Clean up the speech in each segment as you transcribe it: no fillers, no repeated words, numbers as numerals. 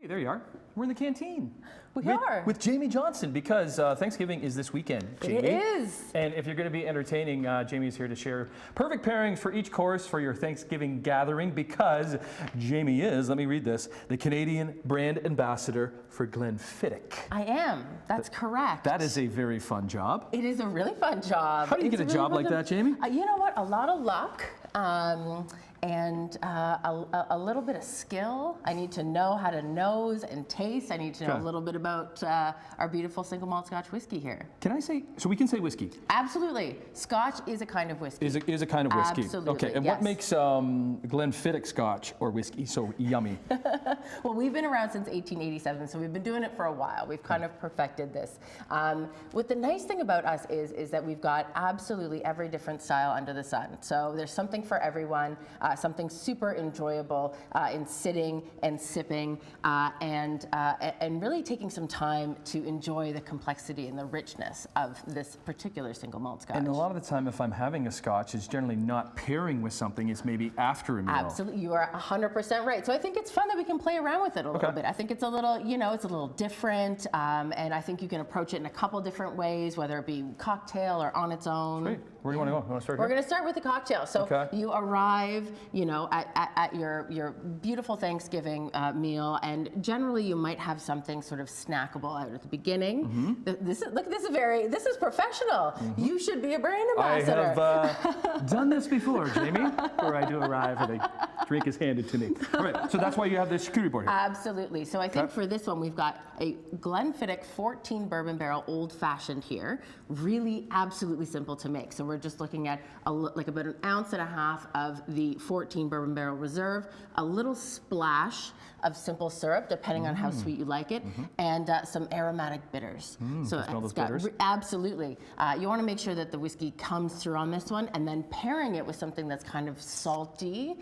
Hey, there you are. We're in the canteen. We are. With Jamie Johnson, because Thanksgiving is this weekend, Jamie. It is. And if you're going to be entertaining, Jamie is here to share perfect pairings for each course for your Thanksgiving gathering, because Jamie is, let me read this, the Canadian brand ambassador for Glenfiddich. I am. That's correct. That is a very fun job. It is a really fun job. How do you get a job like that, Jamie? You know what? A lot of luck. And a little bit of skill. I need to know how to nose and taste. I need to know a little bit about our beautiful single malt Scotch whiskey here. Can I say, so we can say whiskey? Absolutely. Scotch is a kind of whiskey. Is a kind of whiskey. Absolutely, okay, and yes. what makes Glenfiddich Scotch or whiskey so yummy? Well, we've been around since 1887, so we've been doing it for a while. We've kind of perfected this. What the nice thing about us is that we've got absolutely every different style under the sun. So there's something for everyone. Something super enjoyable in sitting and sipping and really taking some time to enjoy the complexity and the richness of this particular single malt Scotch. And a lot of the time, if I'm having a Scotch, it's generally not pairing with something, it's maybe after a meal. Absolutely, you are 100% right. So I think it's fun that we can play around with it a little bit. I think it's a little, it's a little different, and I think you can approach it in a couple different ways, whether it be cocktail or on its own. Great. Where do you want to go? You want to start here? We're going to start with the cocktail. So you arrive, at your beautiful Thanksgiving meal, and generally you might have something sort of snackable out at the beginning. This is professional. You should be a brand ambassador. I have done this before, Jamie, where I do arrive and a drink is handed to me. All right, so that's why you have this charcuterie board here. Absolutely. So I think for this one we've got a Glenfiddich 14 bourbon barrel old fashioned here. Really absolutely simple to make. So we're just looking at about an ounce and a half of the 14 bourbon barrel reserve, a little splash of simple syrup, depending on how sweet you like it, and some aromatic bitters. So it's got absolutely. You want to make sure that the whiskey comes through on this one, and then pairing it with something that's kind of salty.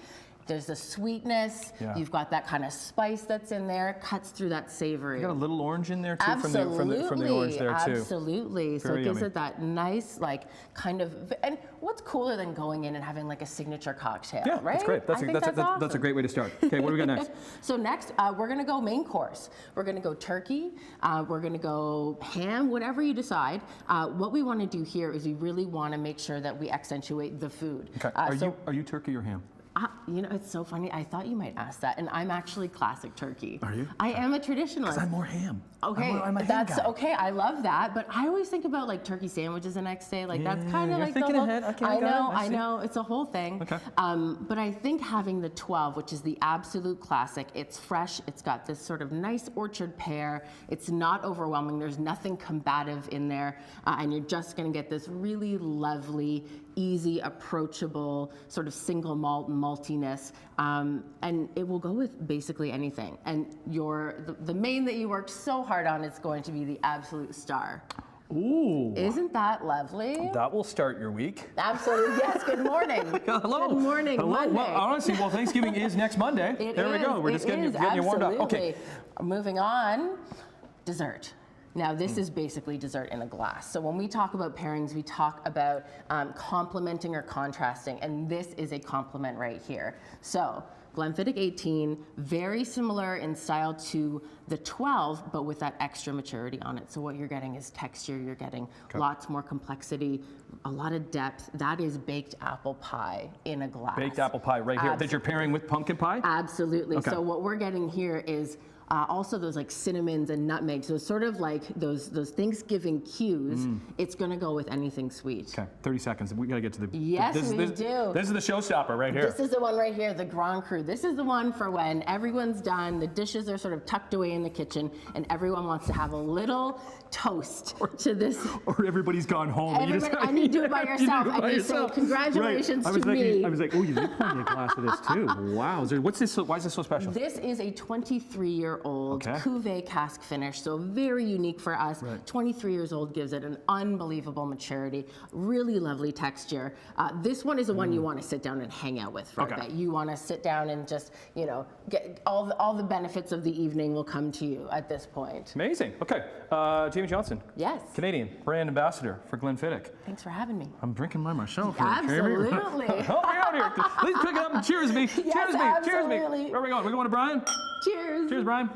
There's the sweetness. You've got that kind of spice that's in there, cuts through that savory. You got a little orange in there too, absolutely. from the orange there too. Absolutely. So it gives it that nice, kind of. And what's cooler than going in and having like a signature cocktail, right? That's great. That's a great way to start. Okay, what do we got next? So next, we're gonna go main course. We're gonna go turkey. We're gonna go ham. Whatever you decide. What we want to do here is we really want to make sure that we accentuate the food. Okay. Are you turkey or ham? It's so funny. I thought you might ask that, and I'm actually classic turkey. Are you? I am a traditionalist. Because I'm more ham. Okay, I'm a ham that's guy. Okay. I love that, but I always think about like turkey sandwiches the next day. Like that's kind of like thinking the whole. ahead. Okay, I know. It's a whole thing. Okay. But I think having the 12, which is the absolute classic, it's fresh. It's got this sort of nice orchard pear. It's not overwhelming. There's nothing combative in there, and you're just going to get this really lovely, easy, approachable sort of single malt maltiness, and it will go with basically anything. And the main that you worked so hard on is going to be the absolute star. Ooh. Isn't that lovely? That will start your week. Absolutely. Yes. Good morning. Hello. Good morning. Hello. Monday. Well, honestly, Thanksgiving is next Monday. There we go. We're just getting you warmed up. Okay. Moving on. Dessert. Now, this is basically dessert in a glass. So when we talk about pairings, we talk about complementing or contrasting, and this is a complement right here. So Glenfiddich 18, very similar in style to the 12, but with that extra maturity on it. So what you're getting is texture, you're getting lots more complexity, a lot of depth. That is baked apple pie in a glass. Baked apple pie right here. That you're pairing with pumpkin pie? Absolutely. Okay. So what we're getting here is also those like cinnamons and nutmeg. So sort of like those Thanksgiving cues. It's going to go with anything sweet. Okay, 30 seconds. We got to get to the. Yes, we do. This is the showstopper right here. This is the one right here, the Grand Cru. This is the one for when everyone's done, the dishes are sort of tucked away in the kitchen, and everyone wants to have a little toast to this. Or everybody's gone home. And you do it by yourself. And you say, congratulations to me. I was like, oh, you did pour me a glass of this too. Wow. What's this? Why is this so special? This is a 23-year-old cuvee cask finish, so very unique for us. 23 years old gives it an unbelievable maturity, really lovely texture. This one is the one you want to sit down and hang out with for a bit. You want to sit down and just, get all the benefits of the evening will come to you at this point. Amazing. Okay, Jamie Johnson. Yes. Canadian brand ambassador for Glenfiddich. Thanks for having me. I'm drinking mine myself. Absolutely. Help me out here. Please pick it up and cheers me. Yes, cheers me. absolutely. Cheers me. Where are we going? We going to Brian? Cheers. Cheers, Brian.